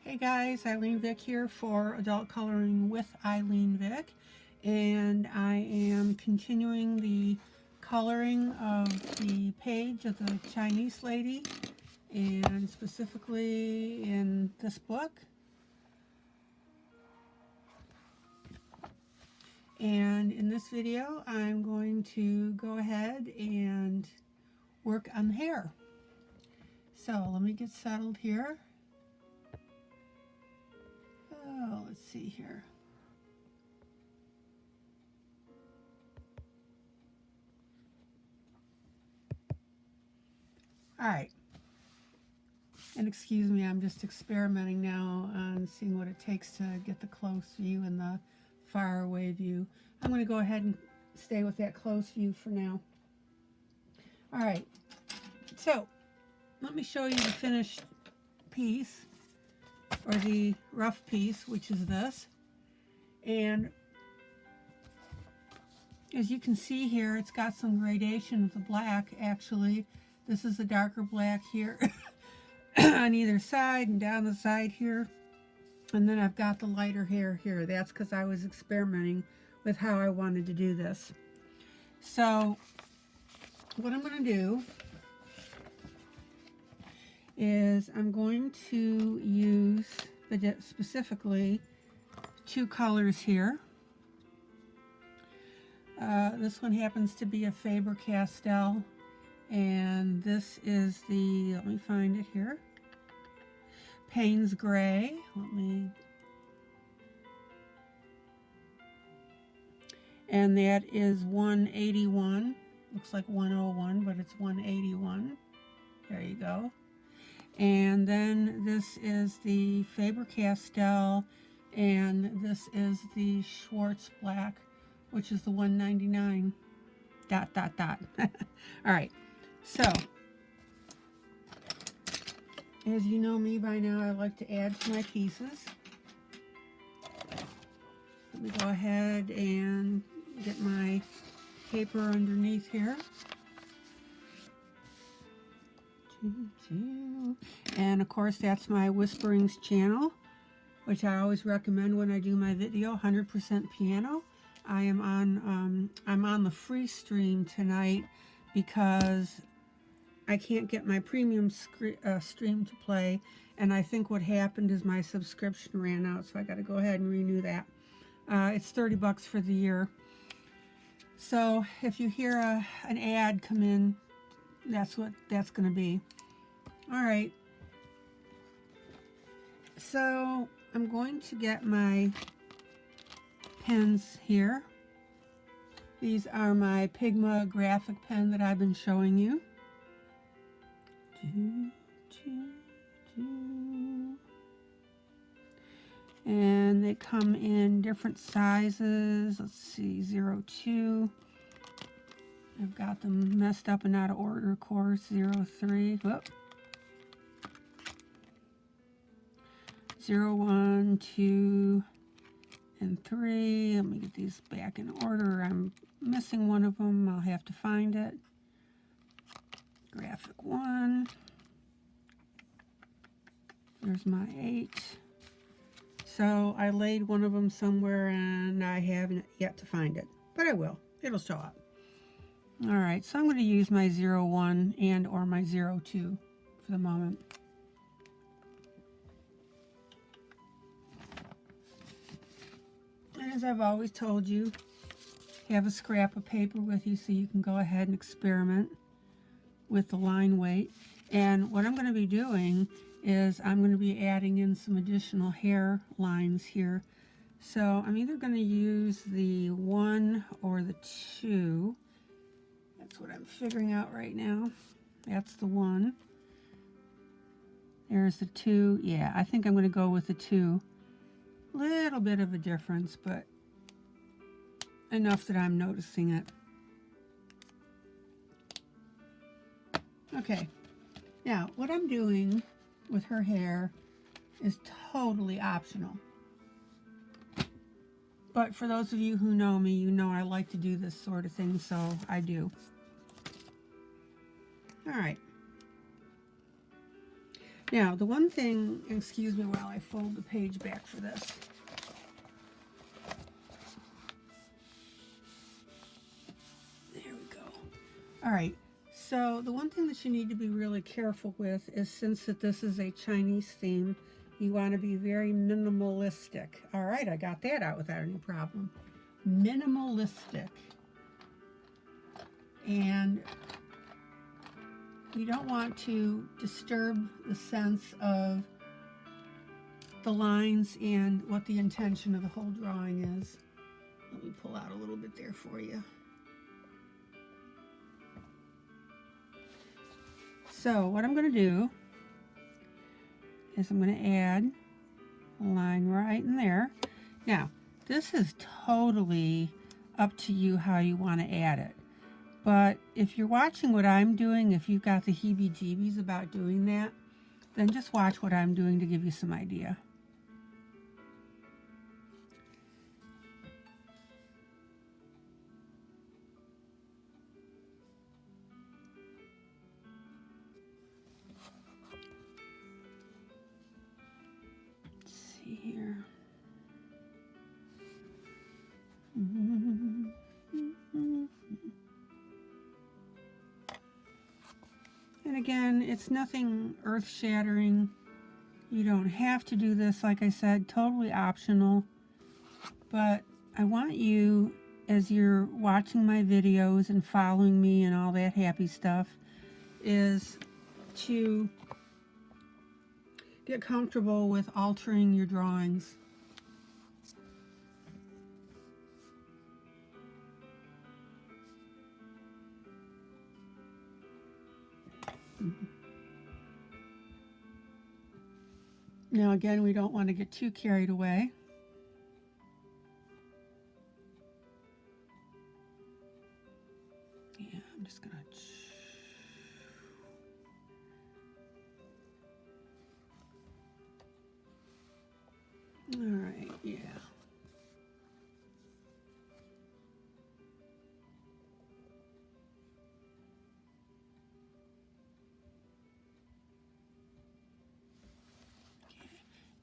Hey guys, ILene Vick here for Adult Coloring with ILene Vick, and I am continuing the coloring of the page of the Chinese lady, and specifically in this book. And in this video I'm going to go ahead and work on the hair. So let me get settled here. Oh, let's see here. All right. And excuse me, I'm just experimenting now on seeing what it takes to get the close view and the far away view. I'm going to go ahead and stay with that close view for now. All right. So let me show you the finished piece, or the rough piece, which is this. And as you can see here, it's got some gradation of the black. Actually, this is the darker black here on either side and down the side here. And then I've got the lighter hair here. That's because I was experimenting with how I wanted to do this. So what I'm going to do is I'm going to use specifically two colors here. This one happens to be a Faber-Castell, and this is the, let me find it here, Payne's Gray. And that is 181. Looks like 101, but it's 181. There you go. And then this is the Faber-Castell, and this is the Schwartz Black, which is the 199. ... All right, so as you know me by now, I like to add to my pieces. Let me go ahead and get my paper underneath here. And of course, that's my Whisperings channel, which I always recommend when I do my video, 100% piano. I'm on the free stream tonight because I can't get my premium stream to play, and I think what happened is my subscription ran out, so I got to go ahead and renew that. It's $30 for the year. So if you hear an ad come in, that's what that's going to be. All right. So I'm going to get my pens here. These are my Pigma graphic pen that I've been showing you. And they come in different sizes. Let's see, 02. I've got them messed up and out of order, of course. 03. Whoop. 01, 2, and 3. Let me get these back in order. I'm missing one of them. I'll have to find it. Graphic 1. There's my 8. So I laid one of them somewhere and I haven't yet to find it, but I will. It'll show up. All right, so I'm going to use my 01 and or my 02 for the moment. And as I've always told you, have a scrap of paper with you so you can go ahead and experiment with the line weight. And what I'm going to be doing is I'm going to be adding in some additional hair lines here. So I'm either going to use the 1 or the 2. That's what I'm figuring out right now. That's the 1. There's the 2. Yeah, I think I'm going to go with the 2. Little bit of a difference, but enough that I'm noticing it. Okay, now what I'm doing with her hair is totally optional. But for those of you who know me, you know I like to do this sort of thing, so I do. All right. Now, the one thing, excuse me while I fold the page back for this. There we go. All right, so the one thing that you need to be really careful with is, since that this is a Chinese theme, you want to be very minimalistic. All right, I got that out without any problem. Minimalistic. And you don't want to disturb the sense of the lines and what the intention of the whole drawing is. Let me pull out a little bit there for you. So what I'm going to do is I'm going to add a line right in there. Now, this is totally up to you how you want to add it. But if you're watching what I'm doing, if you've got the heebie-jeebies about doing that, then just watch what I'm doing to give you some idea. Let's see here. And again, it's nothing earth-shattering. You don't have to do this, like I said, totally optional. But I want you, as you're watching my videos and following me and all that happy stuff, is to get comfortable with altering your drawings. Now again, we don't want to get too carried away. Yeah, I'm just gonna... All right, yeah.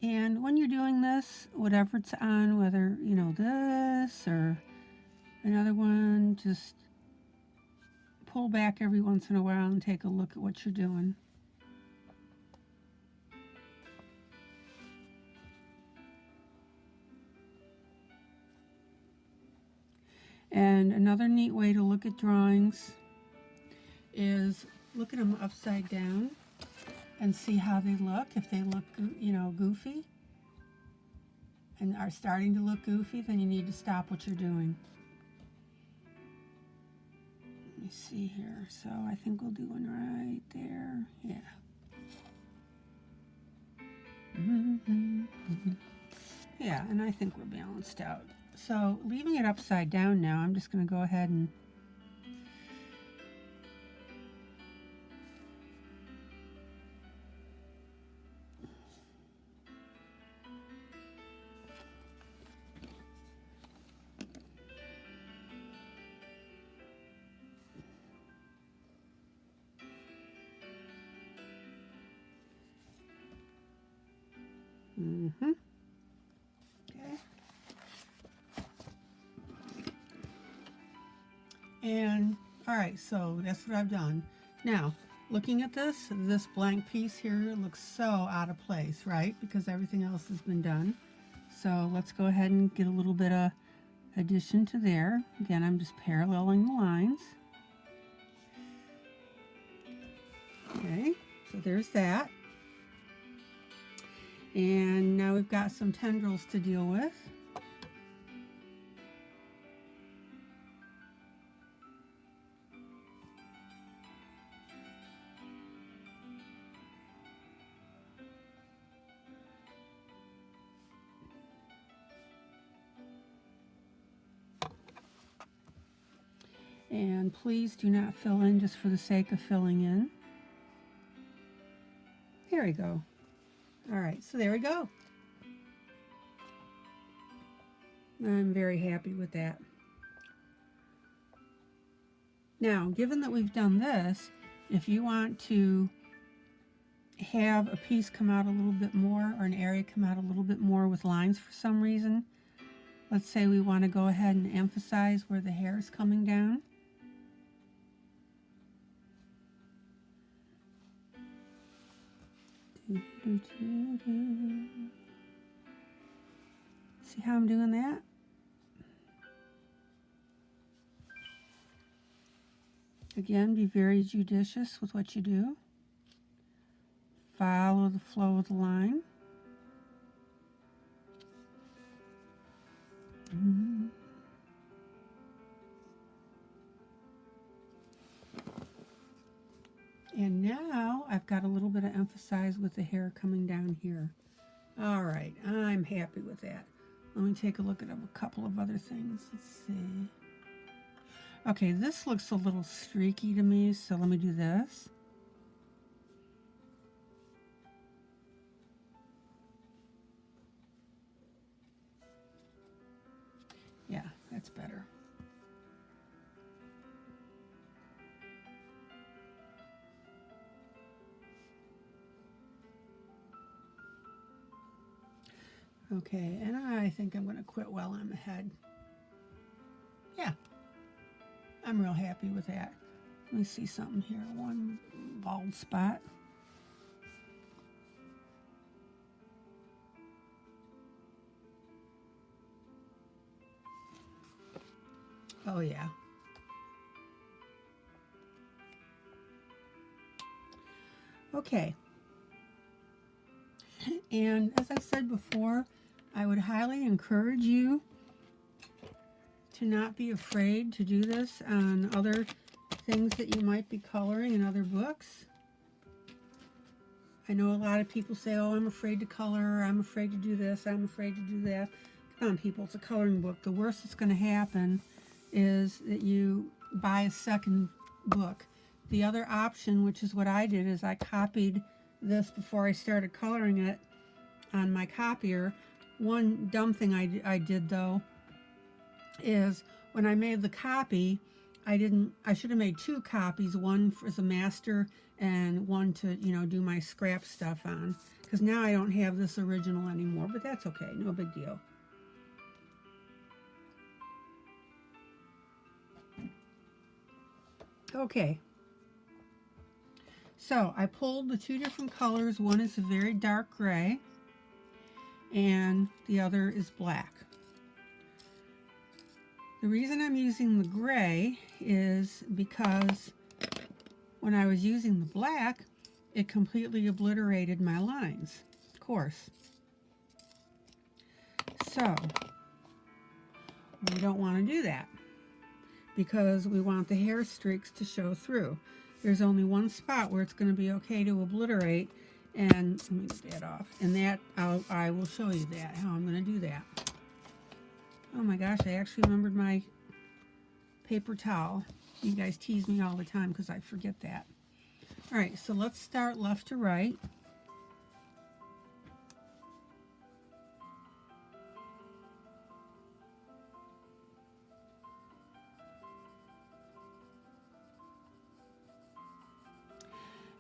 And when you're doing this, whatever it's on, whether, you know, this or another one, just pull back every once in a while and take a look at what you're doing. And another neat way to look at drawings is look at them upside down and see how they look. If they look, you know, goofy and are starting to look goofy, then you need to stop what you're doing. Let me see here. So I think we'll do one right there. Yeah. Yeah, and I think we're balanced out. So leaving it upside down now, I'm just going to go ahead and okay. And all right, so that's what I've done. Now, looking at this blank piece here looks so out of place, right? Because everything else has been done. So let's go ahead and get a little bit of addition to there. Again, I'm just paralleling the lines. Okay, so there's that. And now we've got some tendrils to deal with. And please do not fill in just for the sake of filling in. There we go. All right, so there we go. I'm very happy with that. Now, given that we've done this, if you want to have a piece come out a little bit more, or an area come out a little bit more with lines for some reason. Let's say we want to go ahead and emphasize where the hair is coming down. See how I'm doing that? Again, be very judicious with what you do. Follow the flow of the line. And now I've got a little bit of emphasize with the hair coming down here. All right, I'm happy with that. Let me take a look at a couple of other things. Let's see. Okay, this looks a little streaky to me, so let me do this. Yeah, that's better. Okay, and I think I'm going to quit while I'm ahead. Yeah, I'm real happy with that. Let me see something here. One bald spot. Oh, yeah. Okay. And as I said before, I would highly encourage you to not be afraid to do this on other things that you might be coloring in other books. I know a lot of people say, oh, I'm afraid to color, I'm afraid to do this, I'm afraid to do that. Come on, people, it's a coloring book. The worst that's going to happen is that you buy a second book. The other option, which is what I did, is I copied this before I started coloring it on my copier. One dumb thing I did though is when I made the copy, I should have made two copies, one as a master and one to, do my scrap stuff on, because now I don't have this original anymore, but that's okay, no big deal. Okay, so I pulled the two different colors. One is a very dark gray and the other is black. The reason I'm using the gray is because when I was using the black, it completely obliterated my lines, of course. So we don't want to do that because we want the hair streaks to show through. There's only one spot where it's going to be okay to obliterate, and let me get that off. And that I will show you that, how I'm going to do that. Oh my gosh, I actually remembered my paper towel. You guys tease me all the time because I forget that. All right, so let's start left to right.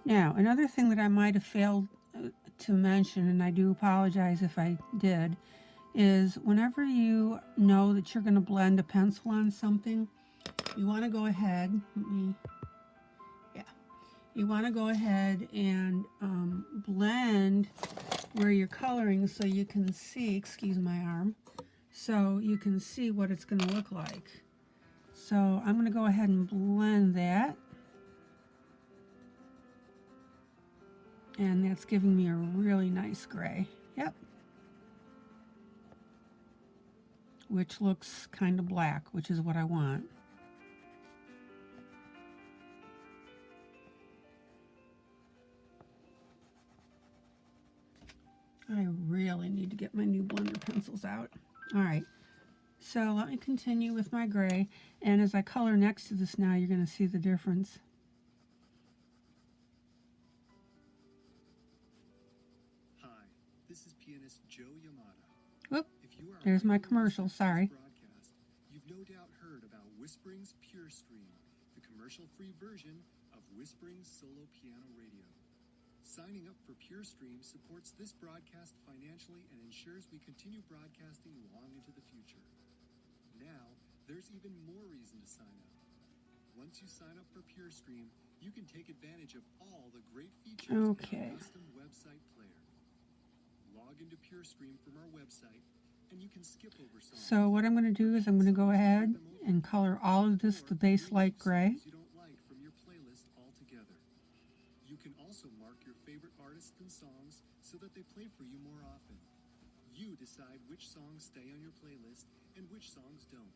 Now, another thing that I might have failed to mention, and I do apologize if I did, is whenever you know that you're going to blend a pencil on something, you want to go ahead, you want to go ahead and blend where you're coloring so you can see, excuse my arm, so you can see what it's going to look like. So I'm going to go ahead and blend that. And that's giving me a really nice gray. Yep. Which looks kind of black, which is what I want. I really need to get my new blender pencils out. All right. So let me continue with my gray. And as I color next to this now, you're going to see the difference. This is pianist Joe Yamada. Whoop, there's my commercial, sorry. You've no doubt heard about Whispering's PureStream, the commercial-free version of Whispering's solo piano radio. Signing up for PureStream supports this broadcast financially and ensures we continue broadcasting long into the future. Now, there's even more reason to sign up. Once you sign up for PureStream, you can take advantage of all the great features in Okay. our custom website player. Log into PureStream from our website, and you can skip over songs. So what I'm going to do is I'm going to go ahead and color all of this the base light gray. You don't like from your playlist altogether. You can also mark your favorite artists and songs so that they play for you more often. You decide which songs stay on your playlist and which songs don't.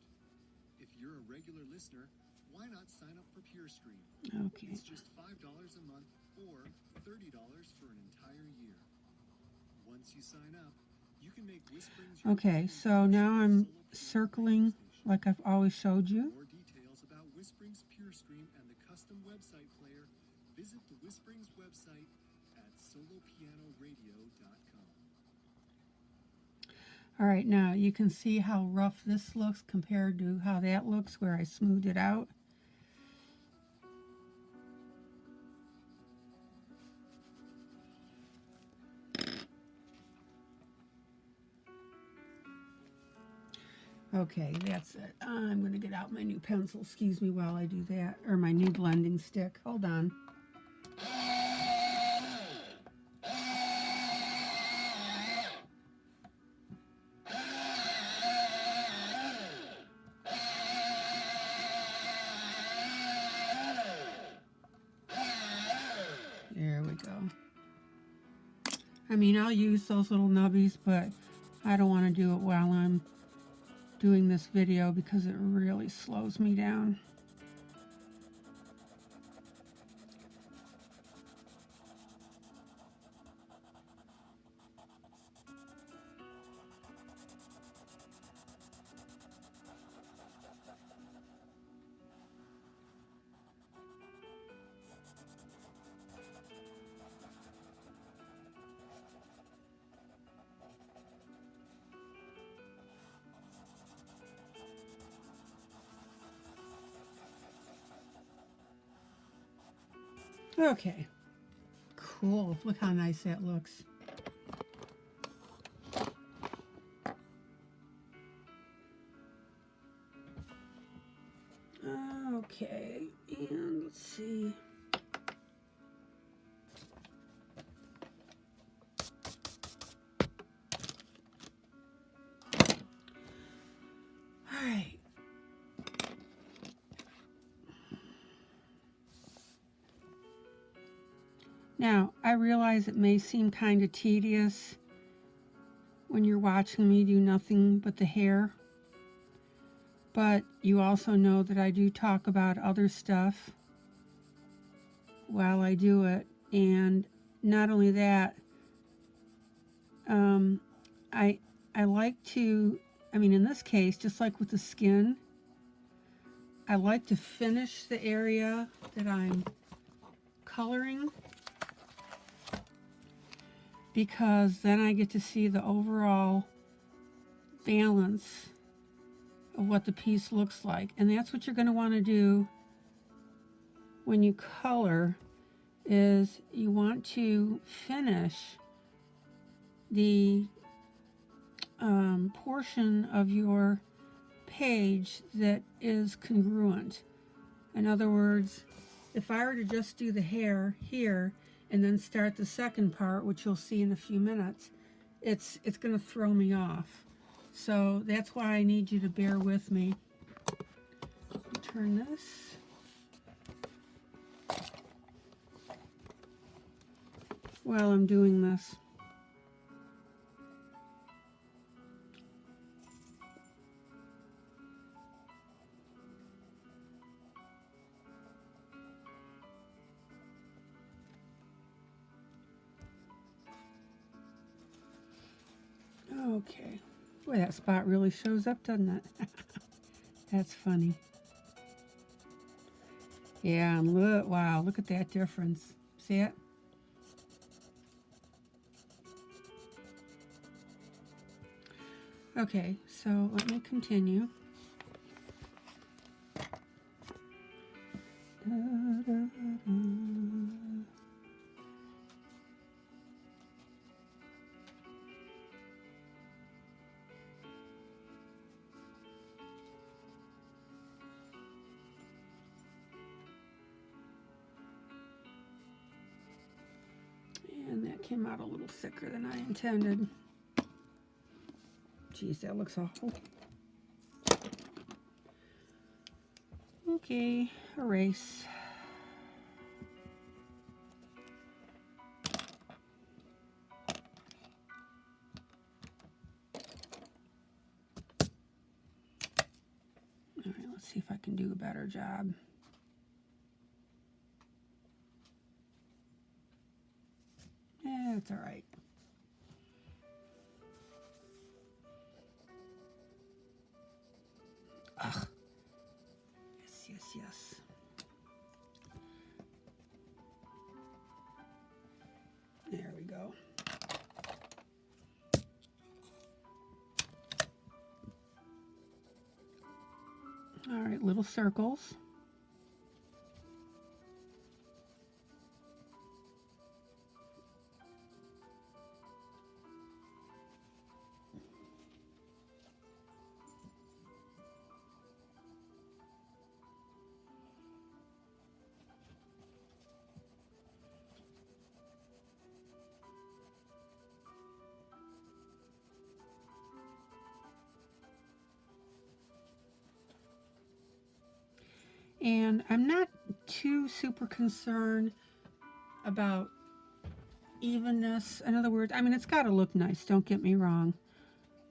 If you're a regular listener, why not sign up for PureStream? Okay. It's just $5 a month or $30 for an entire year. Once you sign up, you can make Whisperings your Okay, favorite so now I'm solo piano circling station. like I've always showed you. For more details about Whisperings PureStream and the custom website player, visit the Whisperings website at solopianoradio.com. All right, now you can see how rough this looks compared to how that looks where I smoothed it out. Okay, that's it. I'm going to get out my new pencil. Excuse me while I do that. Or my new blending stick. Hold on. There we go. I mean, I'll use those little nubbies, but I don't want to do it while I'm doing this video because it really slows me down. Okay, cool. Look how nice that looks. Okay, and let's see. All right. Now, I realize it may seem kind of tedious when you're watching me do nothing but the hair, but you also know that I do talk about other stuff while I do it, and not only that, I like to, I mean in this case, just like with the skin, I like to finish the area that I'm coloring, because then I get to see the overall balance of what the piece looks like. And that's what you're going to want to do when you color, is you want to finish the portion of your page that is congruent. In other words, if I were to just do the hair here and then start the second part, which you'll see in a few minutes, it's going to throw me off. So that's why I need you to bear with me. Turn this. While I'm doing this. Okay. Boy, that spot really shows up, doesn't it? That's funny. Yeah, and look, wow, look at that difference. See it? Okay, so let me continue. came out a little thicker than I intended. Geez, that looks awful. Okay, erase. All right, let's see if I can do a better job. Yeah, it's all right. Ugh. Yes, yes, yes. There we go. All right, little circles. And I'm not too super concerned about evenness. In other words, I mean, it's got to look nice, don't get me wrong.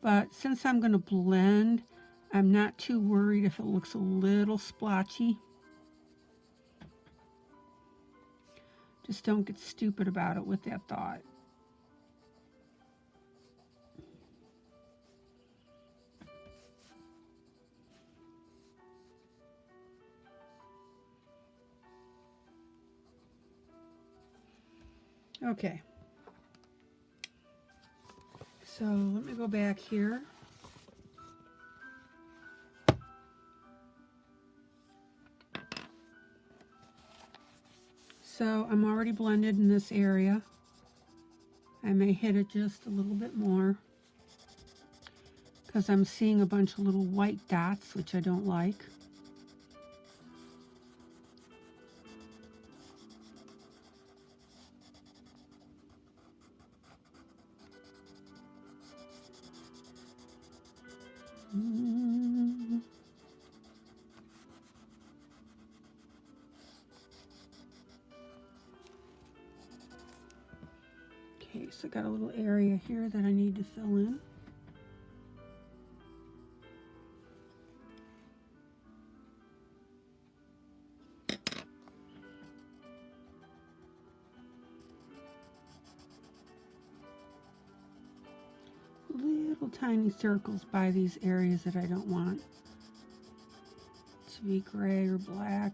But since I'm going to blend, I'm not too worried if it looks a little splotchy. Just don't get stupid about it with that thought. Okay. So let me go back here. So I'm already blended in this area. I may hit it just a little bit more because I'm seeing a bunch of little white dots, which I don't like. Okay, so I got a little area here that I need to fill in. Little tiny circles by these areas that I don't want to be gray or black.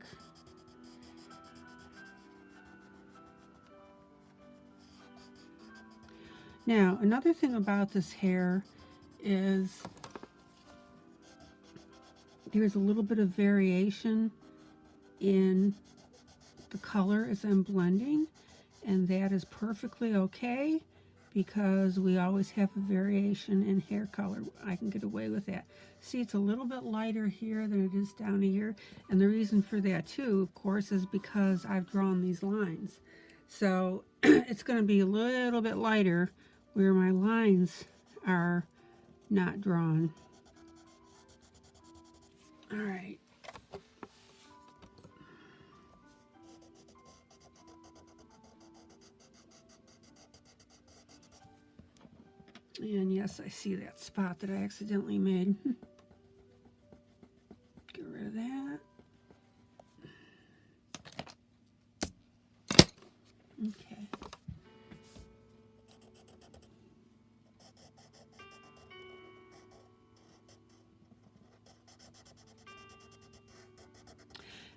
Now, another thing about this hair is there's a little bit of variation in the color as I'm blending, and that is perfectly okay because we always have a variation in hair color. I can get away with that. See, it's a little bit lighter here than it is down here, and the reason for that too, of course, is because I've drawn these lines. So it's going to be a little bit lighter where my lines are not drawn. All right. And yes, I see that spot that I accidentally made. Get rid of that. Okay.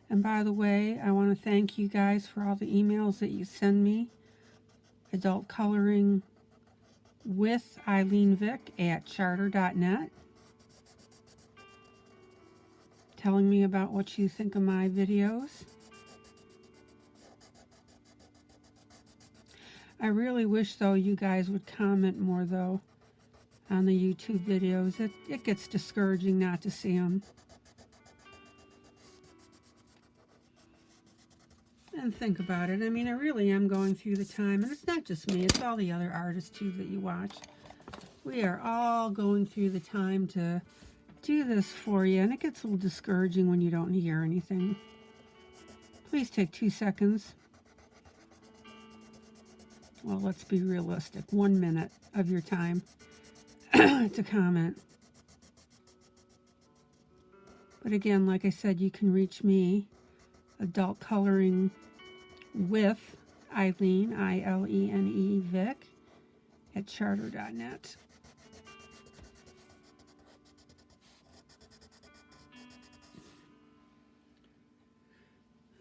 And by the way, I want to thank you guys for all the emails that you send me. Adult Coloring with ILene Vick at charter.net, telling me about what you think of my videos. I really wish, though, you guys would comment more, though, on the YouTube videos. It gets discouraging not to see them. And think about it. I mean, I really am going through the time, and it's not just me, it's all the other artists too that you watch. We are all going through the time to do this for you, and it gets a little discouraging when you don't hear anything. Please take 2 seconds. Well, let's be realistic. 1 minute of your time to comment. But again, like I said, you can reach me, Adult Coloring with ILene, ILene Vick, at charter.net.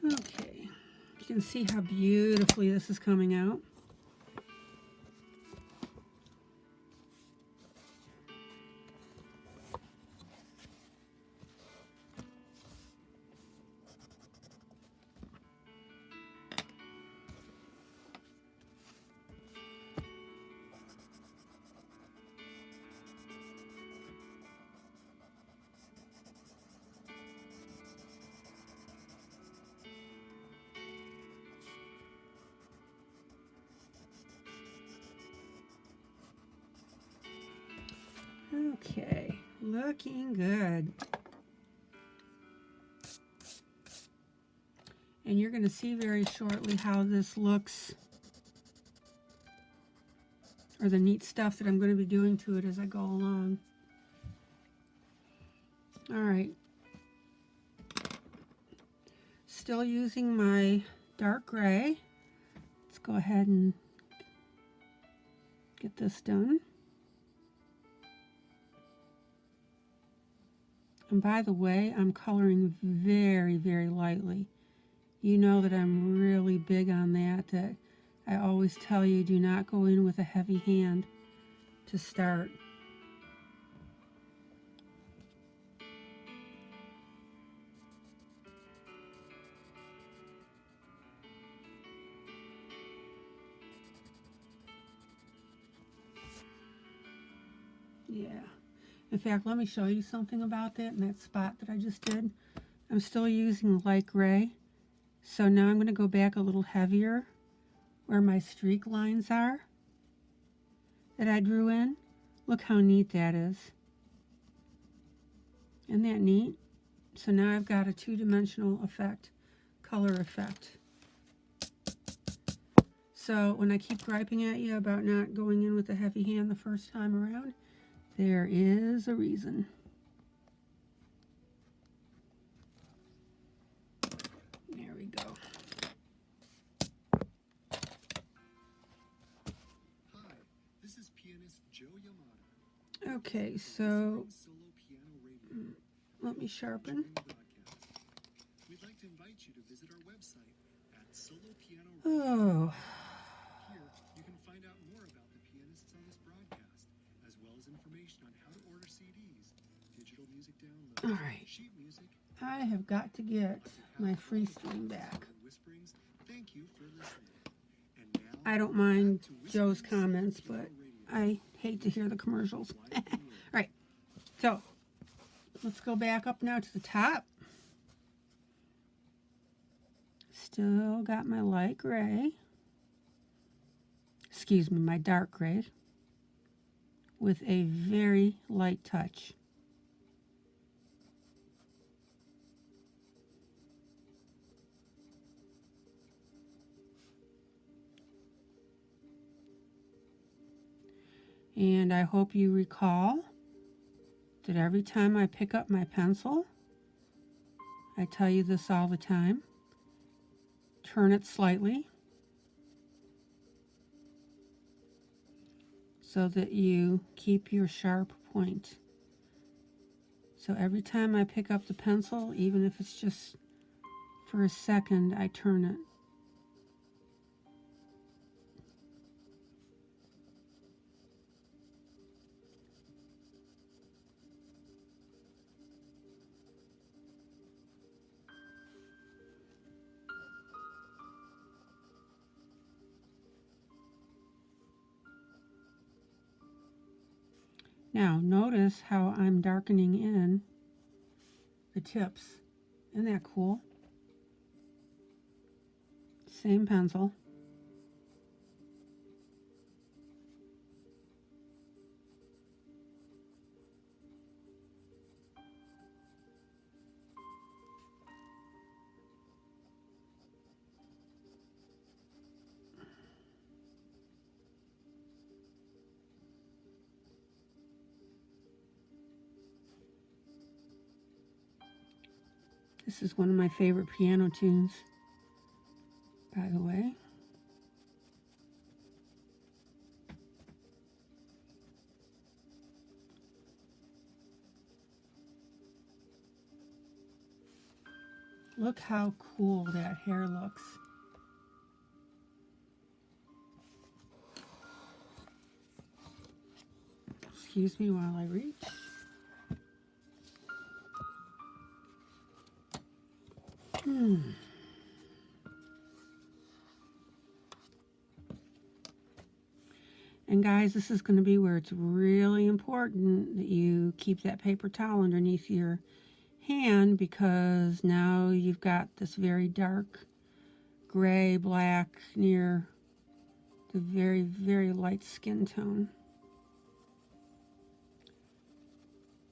Okay, you can see how beautifully this is coming out. Okay, looking good. And you're going to see very shortly how this looks, or the neat stuff that I'm going to be doing to it as I go along. All right. Still using my dark gray. Let's go ahead and get this done. And by the way, I'm coloring very, very lightly. You know that I'm really big on that I always tell you, do not go in with a heavy hand to start. Yeah. In fact, let me show you something about that in that spot that I just did. I'm still using light gray. So now I'm going to go back a little heavier where my streak lines are that I drew in. Look how neat that is. Isn't that neat? So now I've got a two-dimensional effect, color effect. So when I keep griping at you about not going in with a heavy hand the first time around, there is a reason. There we go. Hi, this is pianist Joe Yamada. Okay, so let me sharpen. We'd like to invite you to visit our website at solopiano. Oh. Here, you can find out more about the pianists on this broadcast, as well as information on how to order CDs, digital music downloads, All right. sheet music. I have got to get my free stream back. Whisperings. Thank you for listening. And now, I don't mind Joe's comments, but I hate to hear the commercials. All right, so let's go back up now to the top. Still got my light gray. Excuse me, my dark gray with a very light touch. And I hope you recall that every time I pick up my pencil, I tell you this all the time, turn it slightly so that you keep your sharp point. So every time I pick up the pencil, even if it's just for a second, I turn it. Now, notice how I'm darkening in the tips. Isn't that cool? Same pencil. This is one of my favorite piano tunes, by the way. Look how cool that hair looks. Excuse me while I reach. And guys, this is going to be where it's really important that you keep that paper towel underneath your hand, because now you've got this very dark gray, black near the very, very light skin tone.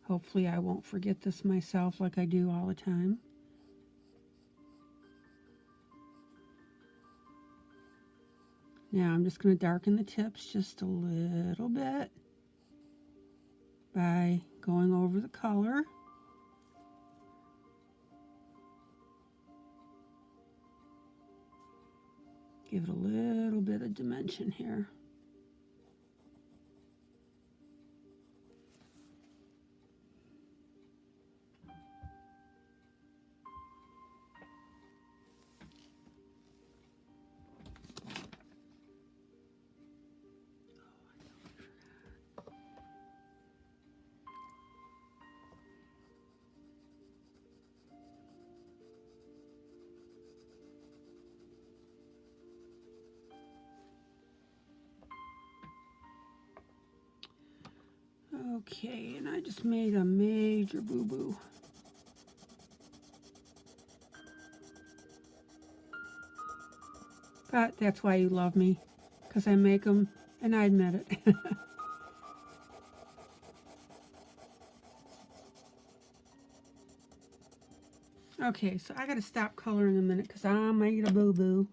Hopefully I won't forget this myself like I do all the time. Now I'm just going to darken the tips just a little bit by going over the color. Give it a little bit of dimension here. Okay, and I just made a major boo-boo. But that's why you love me, because I make them and I admit it. Okay, so I got to stop coloring in a minute because I made a boo-boo.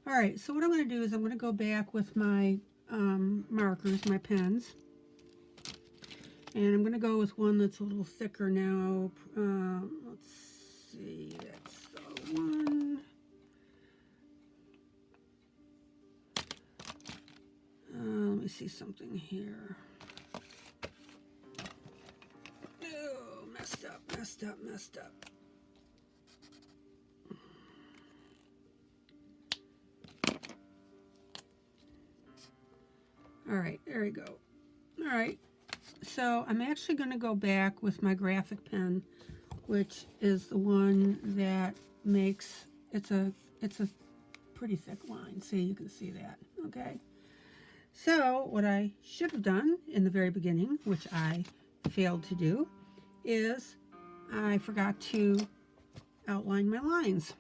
All right, so what I'm going to do is I'm going to go back with my markers, my pens. And I'm going to go with one that's a little thicker now. Let's see, that's the one. Let me see something here. Oh, messed up, messed up, messed up. All right, there we go. All right. So I'm actually going to go back with my graphic pen, which is the one that makes, it's a pretty thick line. See, you can see that, okay? So what I should have done in the very beginning, which I failed to do, is I forgot to outline my lines.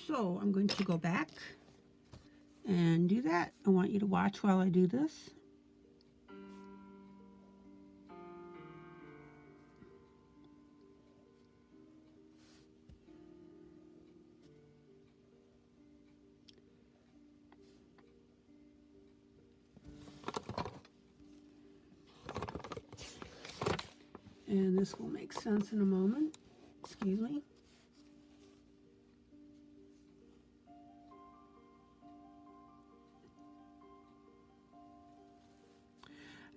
So I'm going to go back and do that. I want you to watch while I do this. And this will make sense in a moment. Excuse me.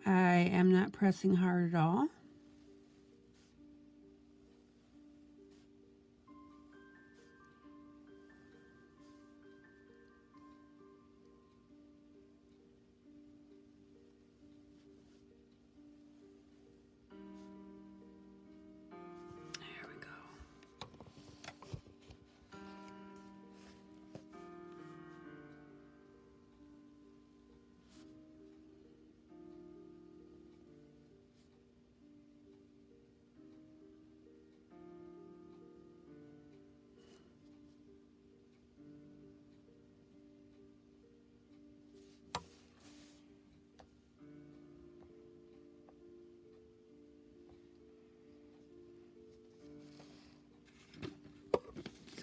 I am not pressing hard at all. There we go.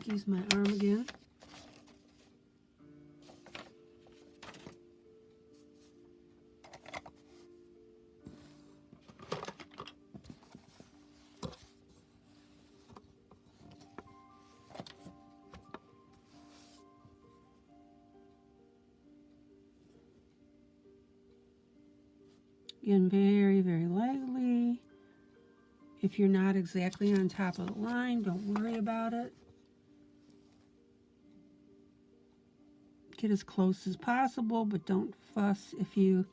excuse my arm again. Again, very, very lightly. If you're not exactly on top of the line, don't worry about it. Get as close as possible, but don't fuss if you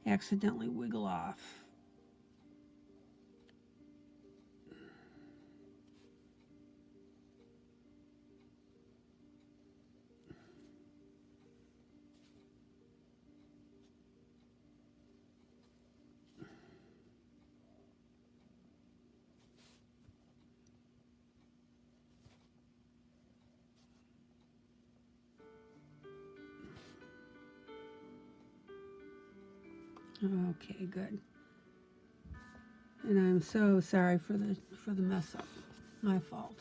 accidentally wiggle off. Okay, good. And I'm so sorry for the mess up. My fault.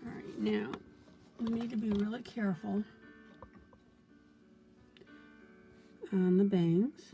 All right, now we need to be really careful on the bangs.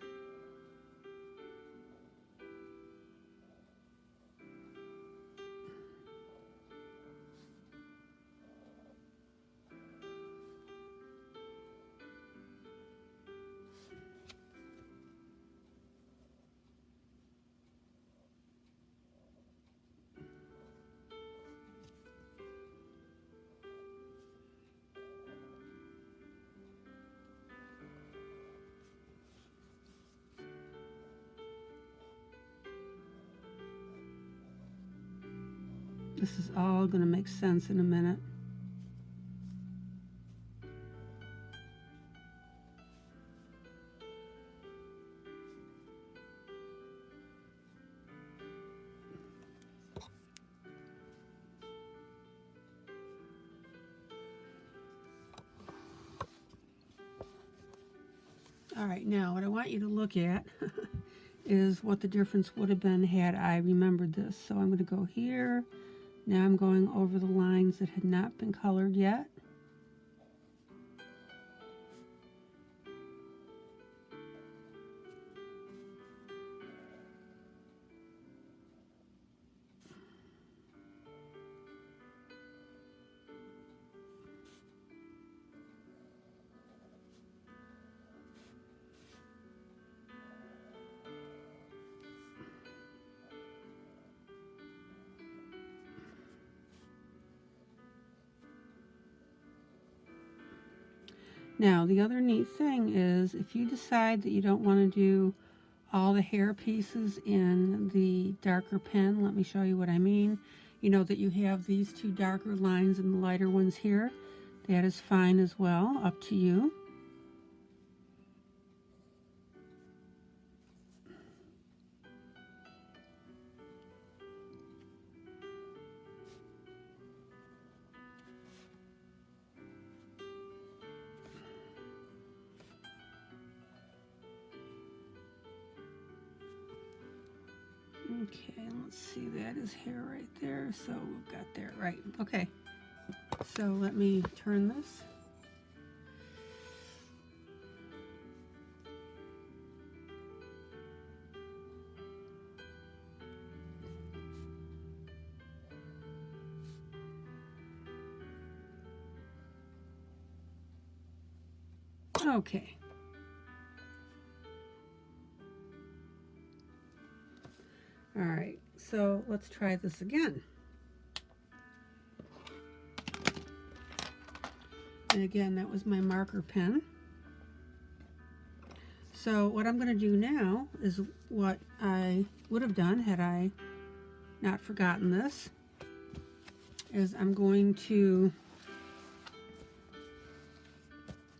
This is all going to make sense in a minute. All right, now what I want you to look at is what the difference would have been had I remembered this. So I'm going to go here. Now I'm going over the lines that had not been colored yet. Now, the other neat thing is if you decide that you don't want to do all the hair pieces in the darker pen, let me show you what I mean. You know that you have these two darker lines and the lighter ones here. That is fine as well, up to you. Okay, let's see, that is hair right there, so we've got that right. Okay, so let me turn this. Okay. All right, so let's try this again. And again, that was my marker pen. So what I'm going to do now is what I would have done had I not forgotten this, is I'm going to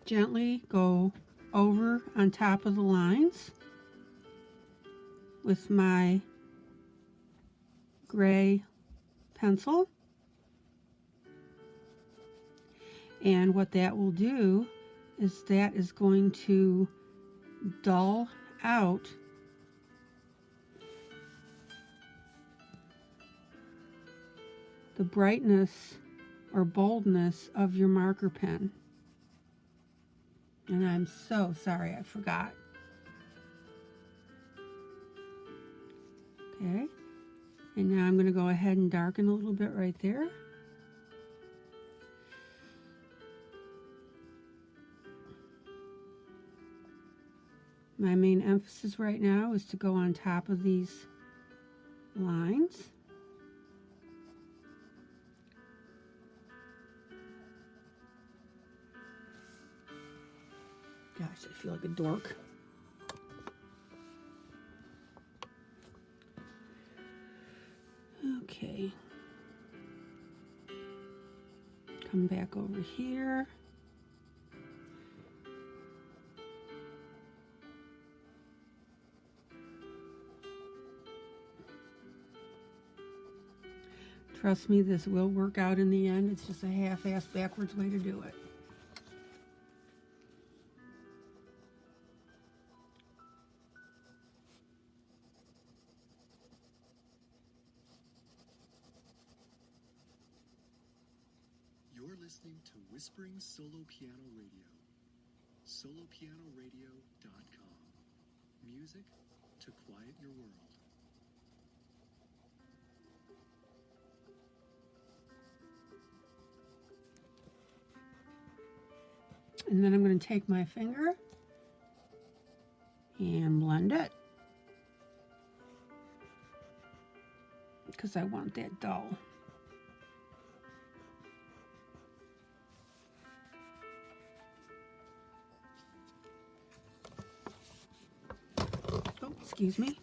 gently go over on top of the lines with my gray pencil, and what that will do is that is going to dull out the brightness or boldness of your marker pen. And I'm so sorry I forgot. Okay, and now I'm going to go ahead and darken a little bit right there. My main emphasis right now is to go on top of these lines. Gosh, I feel like a dork. Okay. Come back over here. Trust me, this will work out in the end. It's just a half-ass backwards way to do it. You're listening to Whispering Solo Piano Radio. solopianoradio.com. Music to quiet your world. And then I'm going to take my finger and blend it, because I want that dull. Oh, excuse me.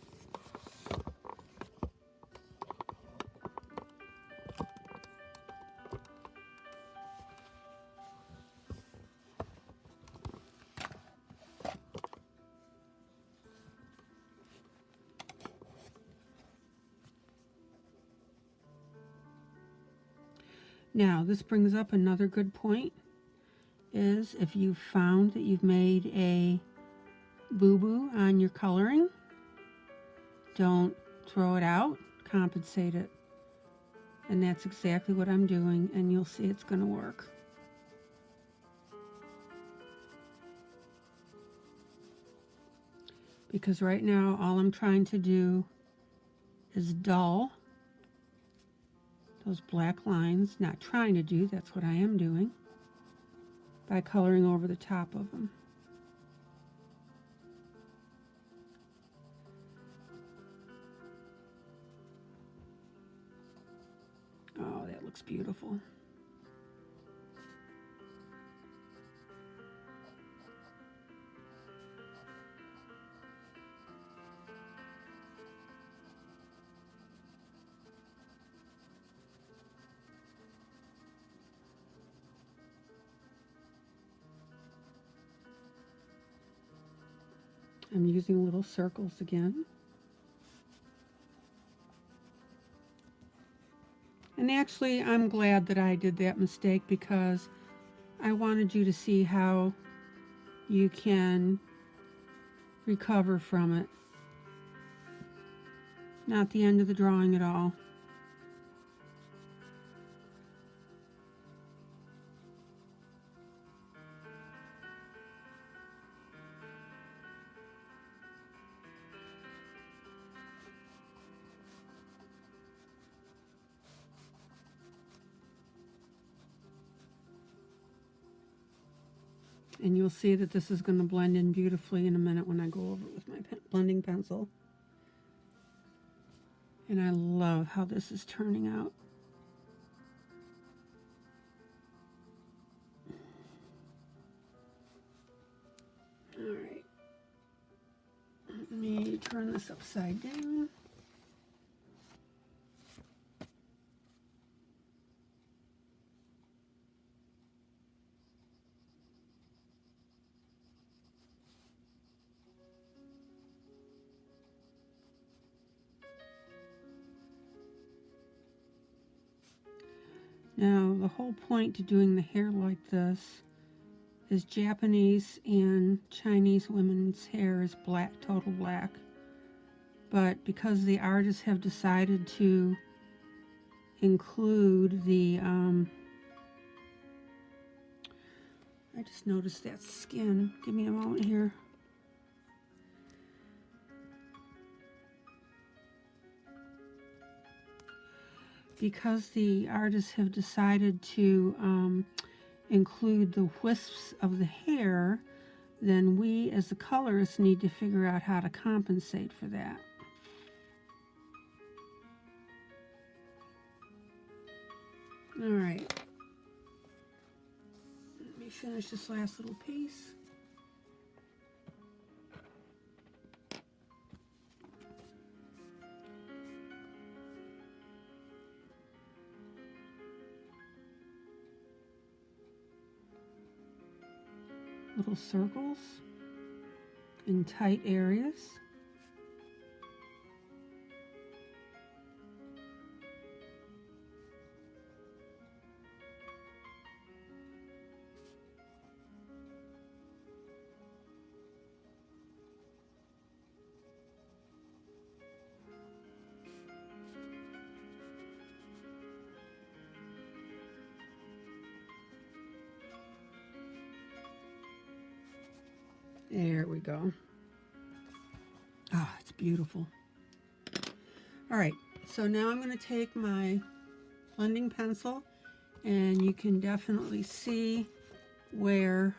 Now, this brings up another good point, is if you've found that you've made a boo-boo on your coloring, don't throw it out, compensate it. And that's exactly what I'm doing, and you'll see it's going to work. Because right now, all I'm trying to do is dull those black lines. Not trying to do, that's what I am doing, by coloring over the top of them. Oh, that looks beautiful. I'm using little circles again. And actually, I'm glad that I did that mistake, because I wanted you to see how you can recover from it. Not the end of the drawing at all. And you'll see that this is going to blend in beautifully in a minute when I go over it with my blending pencil. And I love how this is turning out. All right. Let me turn this upside down. Now, the whole point to doing the hair like this is Japanese and Chinese women's hair is black, total black. But because the artists have decided to include the, I just noticed that skin. Give me a moment here. Because the artists have decided to include the wisps of the hair, then we as the colorists need to figure out how to compensate for that. All right. Let me finish this last little piece. Little circles in tight areas. There we go. Ah, it's beautiful. All right, so now I'm going to take my blending pencil, and you can definitely see where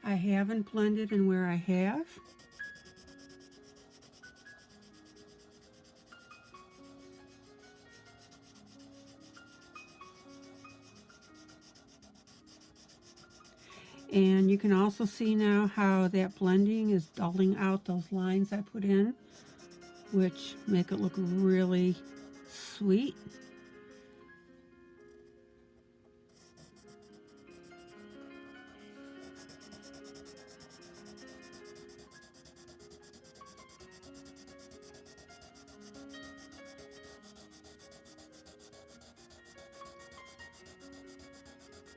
I haven't blended and where I have. And you can also see now how that blending is dulling out those lines I put in, which make it look really sweet.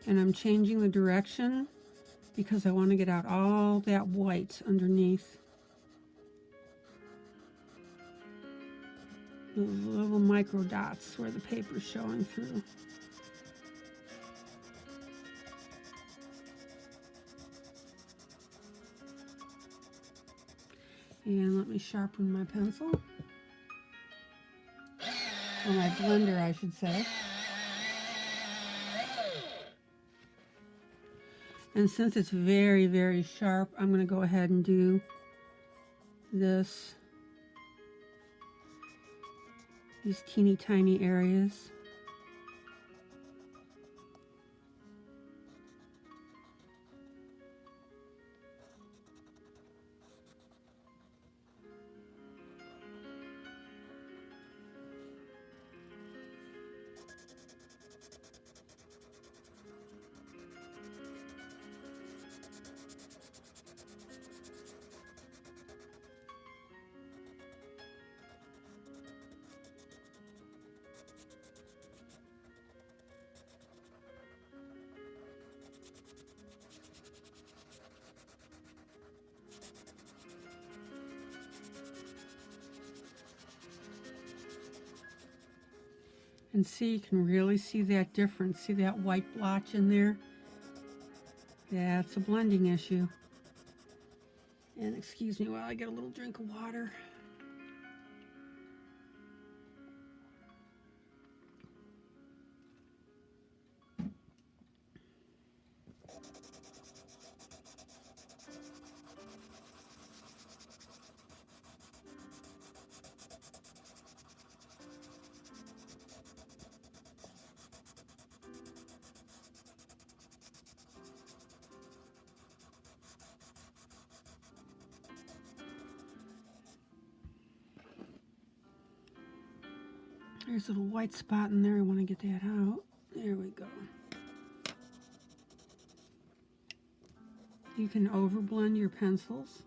And I'm changing the direction because I want to get out all that white underneath. Those little micro dots where the paper's showing through. And let me sharpen my pencil. Or my blender, I should say. And since it's very, very sharp, I'm going to go ahead and do this. These teeny tiny areas. And see, you can really see that difference. See that white blotch in there? That's a blending issue. And excuse me while I get a little drink of water. There's a little white spot in there. I want to get that out. There we go. You can overblend your pencils.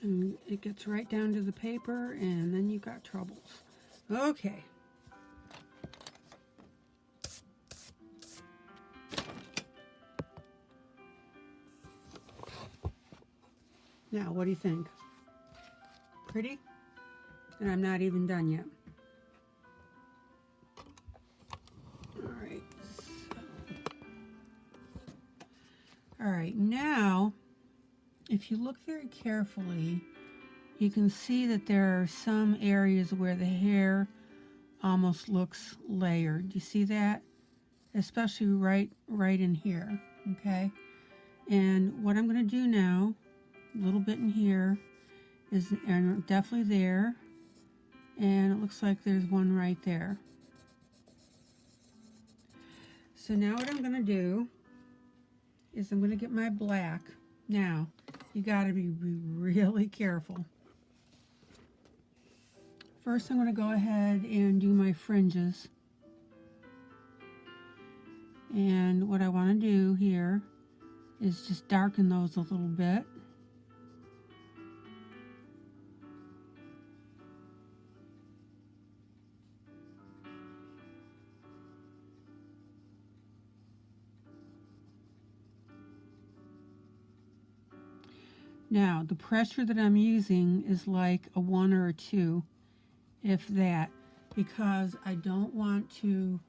And it gets right down to the paper, and then you've got troubles. Okay. Now, what do you think? Pretty? And I'm not even done yet. Alright. Alright, now, if you look very carefully, you can see that there are some areas where the hair almost looks layered. Do you see that? Especially right in here, okay? And what I'm going to do now, a little bit in here, is and definitely there, and it looks like there's one right there. So now what I'm going to do is I'm going to get my black. Now, you got to be really careful. First, I'm going to go ahead and do my fringes. And what I want to do here is just darken those a little bit. Now, the pressure that I'm using is like a 1 or a 2, if that, because I don't want to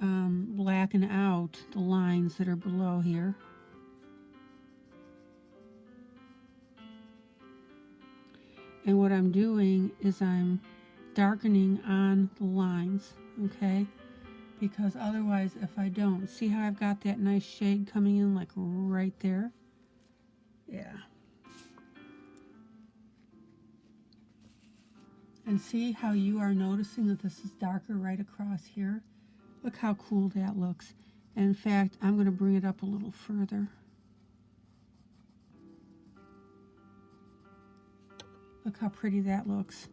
blacken out the lines that are below here. And what I'm doing is I'm darkening on the lines, okay? Because otherwise, if I don't, see how I've got that nice shade coming in like right there? Yeah. And see how you are noticing that this is darker right across here? Look how cool that looks. And in fact, I'm going to bring it up a little further. Look how pretty that looks.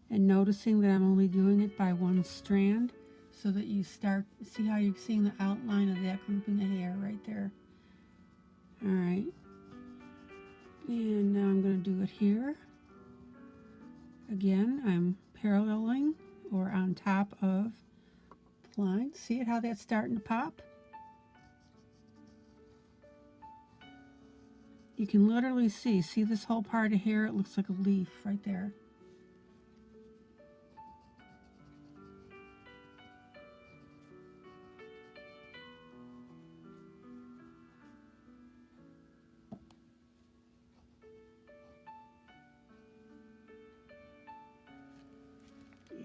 And noticing that I'm only doing it by one strand, so that you start, see how you're seeing the outline of that grouping of hair right there. All right. And now I'm going to do it here. Again, I'm paralleling or on top of the line. See it, how that's starting to pop? You can literally see this whole part of hair? It looks like a leaf right there.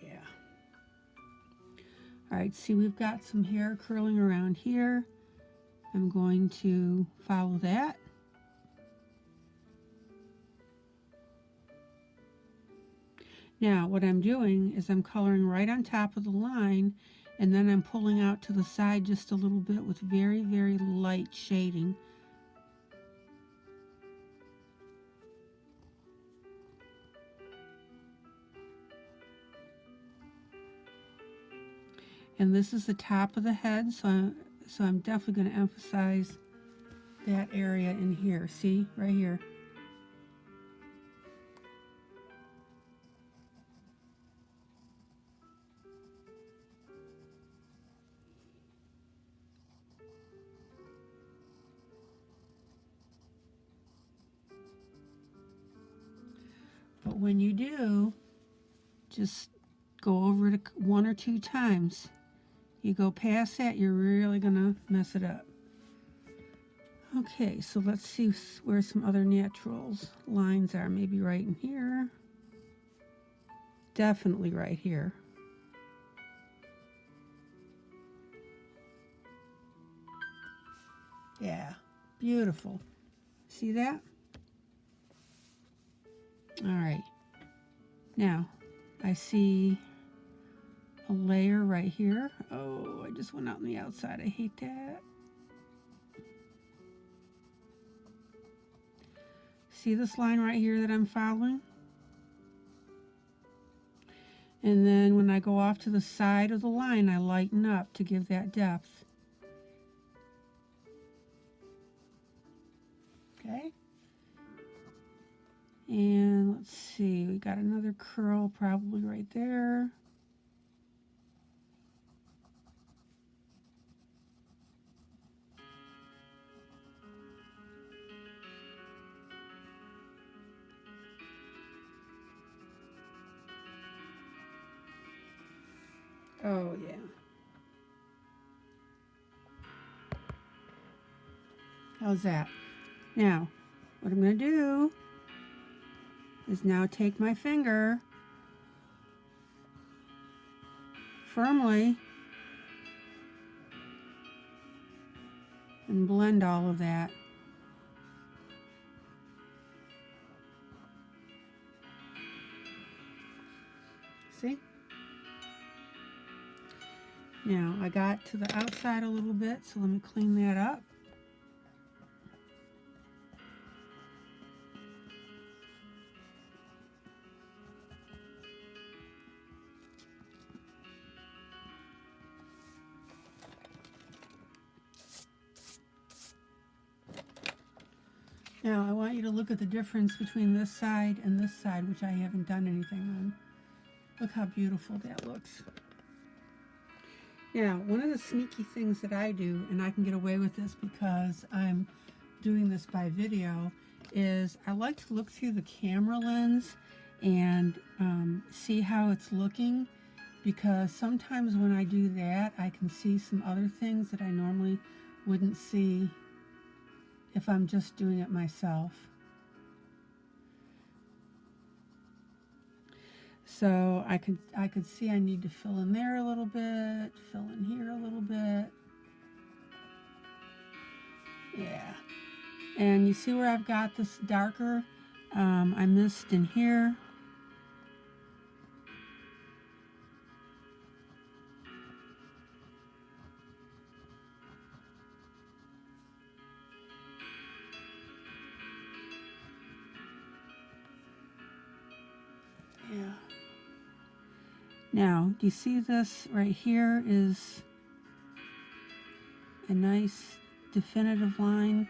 Yeah. All right, see, we've got some hair curling around here. I'm going to follow that. Now, what I'm doing is I'm coloring right on top of the line, and then I'm pulling out to the side just a little bit with very, very light shading. And this is the top of the head, so I'm definitely going to emphasize that area in here. See, right here. But when you do, just go over it 1 or 2 times. You go past that, you're really gonna mess it up. Okay, so let's see where some other natural lines are. Maybe right in here. Definitely right here. Yeah, beautiful. See that? All right. Now, I see a layer right here. Oh, I just went out on the outside. I hate that. See this line right here that I'm following? And then when I go off to the side of the line, I lighten up to give that depth. Okay? And let's see, we got another curl probably right there. Oh, yeah. How's that? Now, what I'm going to do is now take my finger firmly and blend all of that. See? Now, I got to the outside a little bit, so let me clean that up. Now, I want you to look at the difference between this side and this side, which I haven't done anything on. Look how beautiful that looks. Now, one of the sneaky things that I do, and I can get away with this because I'm doing this by video, is I like to look through the camera lens and see how it's looking, because sometimes when I do that, I can see some other things that I normally wouldn't see if I'm just doing it myself. So I could see I need to fill in there a little bit, fill in here a little bit. Yeah. And you see where I've got this darker? I missed in here. Yeah. Now, do you see this right here is a nice definitive line?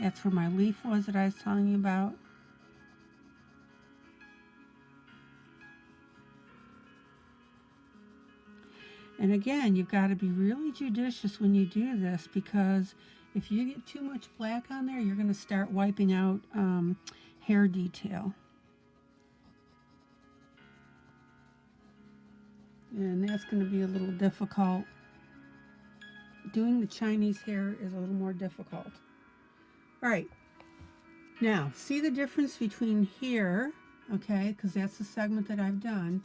That's where my leaf was that I was telling you about. And again, you've got to be really judicious when you do this, because if you get too much black on there, you're going to start wiping out hair detail. And that's going to be a little difficult. Doing the Chinese hair is a little more difficult. All right. Now, see the difference between here, okay, because that's the segment that I've done.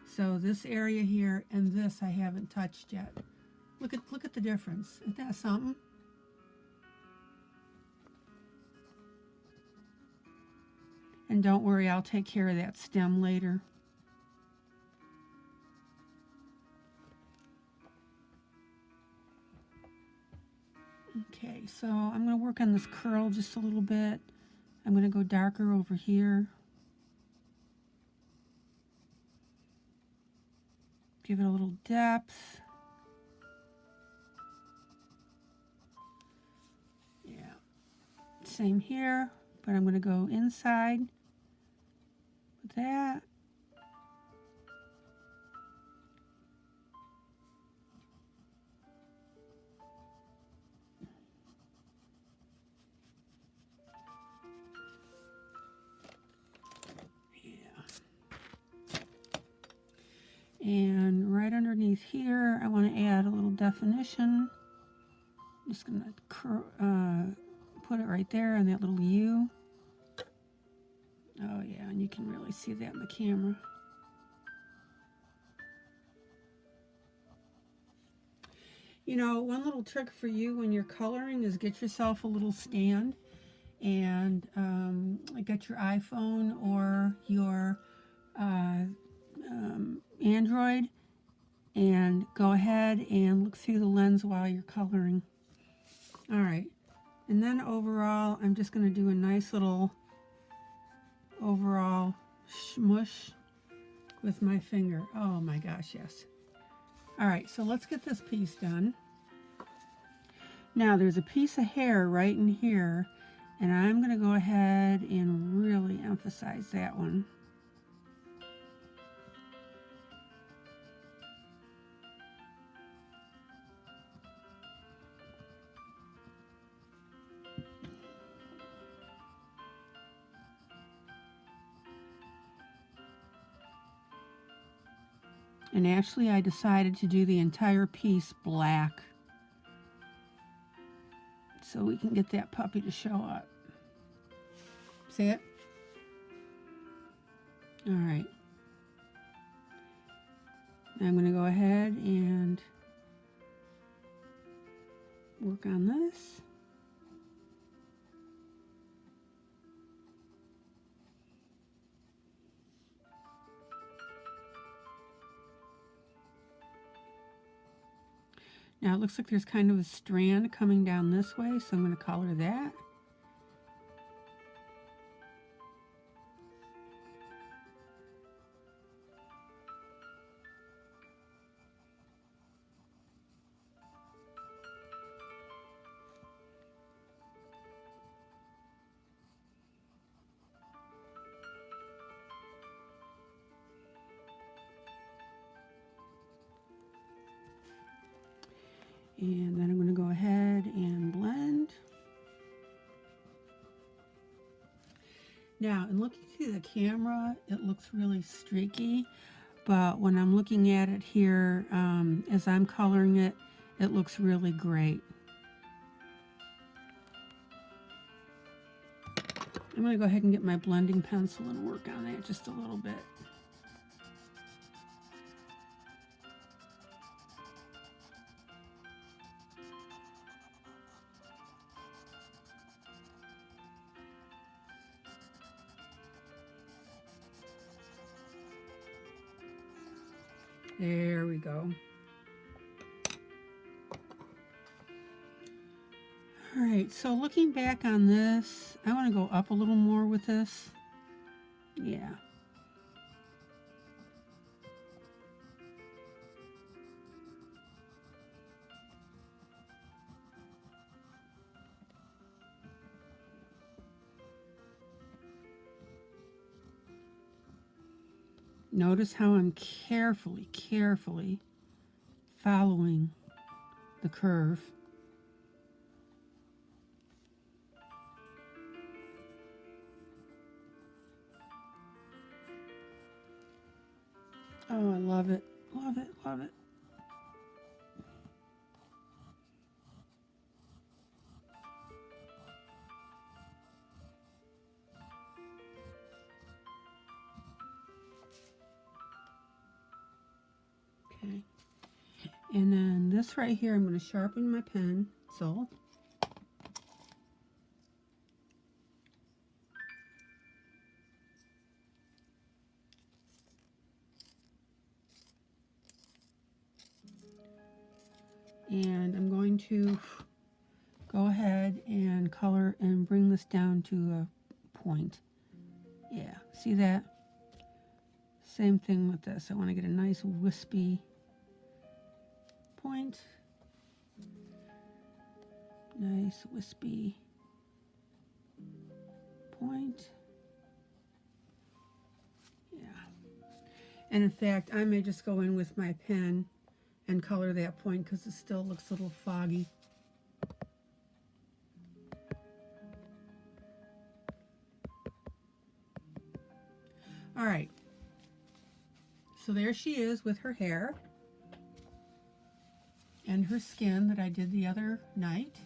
So this area here and this I haven't touched yet. Look at the difference. Isn't that something? And don't worry, I'll take care of that stem later. Okay, so I'm going to work on this curl just a little bit. I'm going to go darker over here. Give it a little depth. Yeah. Same here, but I'm going to go inside with that. And right underneath here, I want to add a little definition. I'm just going to put it right there in that little U. Oh yeah, and you can really see that in the camera. You know, one little trick for you when you're coloring is get yourself a little stand and get your iPhone or your Android and go ahead and look through the lens while you're coloring. All right, and then overall, I'm just going to do a nice little overall smush with my finger. Oh my gosh, yes. All right, so let's get this piece done. Now, there's a piece of hair right in here, and I'm going to go ahead and really emphasize that one. And actually I decided to do the entire piece black so we can get that puppy to show up. See it? All right. I'm going to go ahead and work on this. Now it looks like there's kind of a strand coming down this way, so I'm going to color that. And then I'm going to go ahead and blend. Now, in looking through the camera, it looks really streaky, but when I'm looking at it here, as I'm coloring it, it looks really great. I'm going to go ahead and get my blending pencil and work on that just a little bit. There we go. All right, so looking back on this, I want to go up a little more with this. Yeah. Notice how I'm carefully following the curve. Oh, I love it, love it, love it. Okay. And then this right here, I'm going to sharpen my pencil. And I'm going to go ahead and color and bring this down to a point. Yeah, see that? Same thing with this. I want to get a nice wispy point. Nice wispy point. Yeah. And in fact, I may just go in with my pen and color that point because it still looks a little foggy. All right. So there she is with her hair and her skin that I did the other night.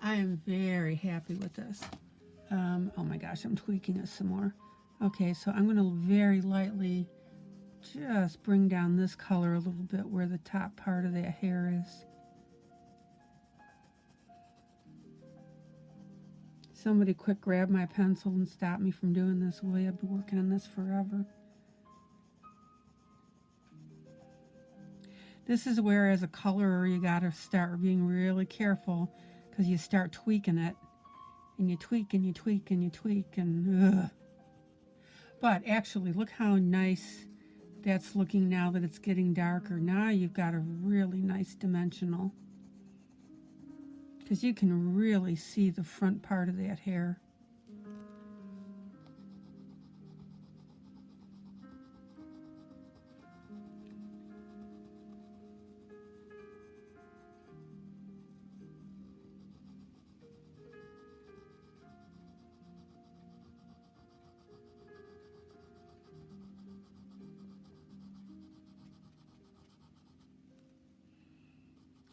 I am very happy with this. Oh my gosh, I'm tweaking it some more. Okay, so I'm going to very lightly just bring down this color a little bit where the top part of that hair is. Somebody quick grab my pencil and stop me from doing this, will you? I've been working on this forever. This is where, as a colorer, you got to start being really careful because you start tweaking it. And you tweak and you tweak and you tweak and ugh. But actually, look how nice that's looking now that it's getting darker. Now you've got a really nice dimensional. Because you can really see the front part of that hair.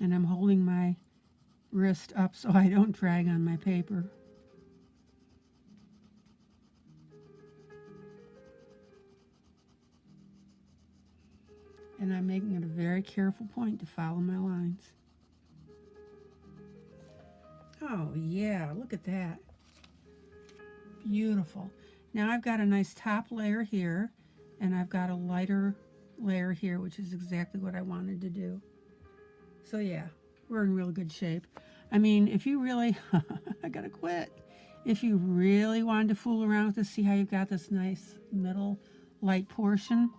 And I'm holding my wrist up so I don't drag on my paper. And I'm making it a very careful point to follow my lines. Oh yeah, look at that. Beautiful. Now I've got a nice top layer here, and I've got a lighter layer here, which is exactly what I wanted to do. So yeah, we're in real good shape. I mean, if you really, I gotta quit. If you really wanted to fool around with this, see how you've got this nice middle light portion,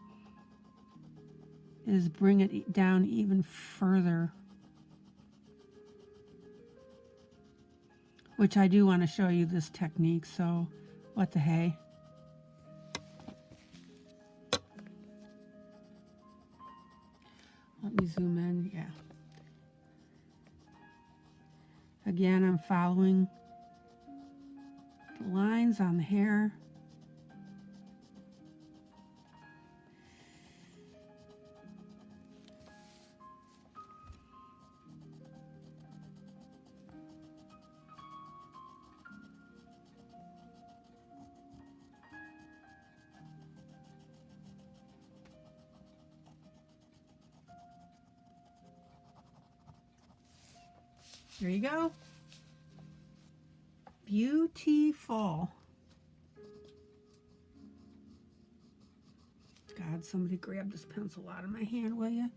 is bring it down even further. Which I do want to show you this technique, so what the hey. Let me zoom in, yeah. Again, I'm following the lines on the hair. There you go. Beautiful. God, somebody grab this pencil out of my hand, will you?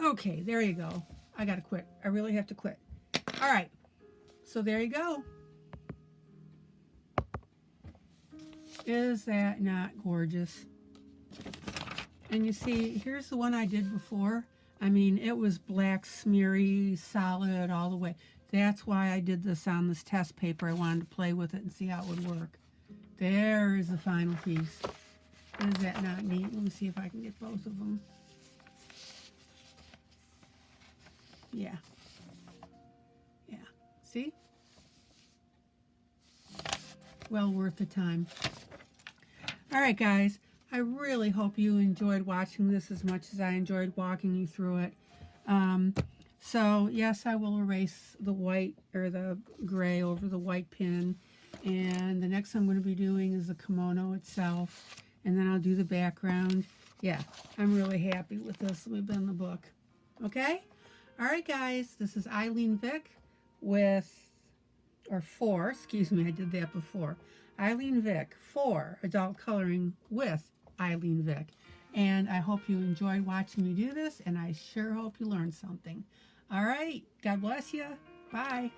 Okay, there you go. I gotta quit. I really have to quit. All right, so there you go. Is that not gorgeous? And you see, here's the one I did before. I mean, it was black, smeary, solid all the way. That's why I did this on this test paper. I wanted to play with it and see how it would work. There is the final piece. Is that not neat? Let me see if I can get both of them. Yeah. Yeah. See? Well worth the time. All right, guys. I really hope you enjoyed watching this as much as I enjoyed walking you through it. So, yes, I will erase the white or the gray over the white pin. And the next I'm going to be doing is the kimono itself. And then I'll do the background. Yeah, I'm really happy with this. Let me bend the book. Okay? All right, guys. This is ILene Vick excuse me, I did that before. ILene Vick for Adult Coloring with ILene Vick. And I hope you enjoyed watching me do this, and I sure hope you learned something. All right. God bless you. Bye.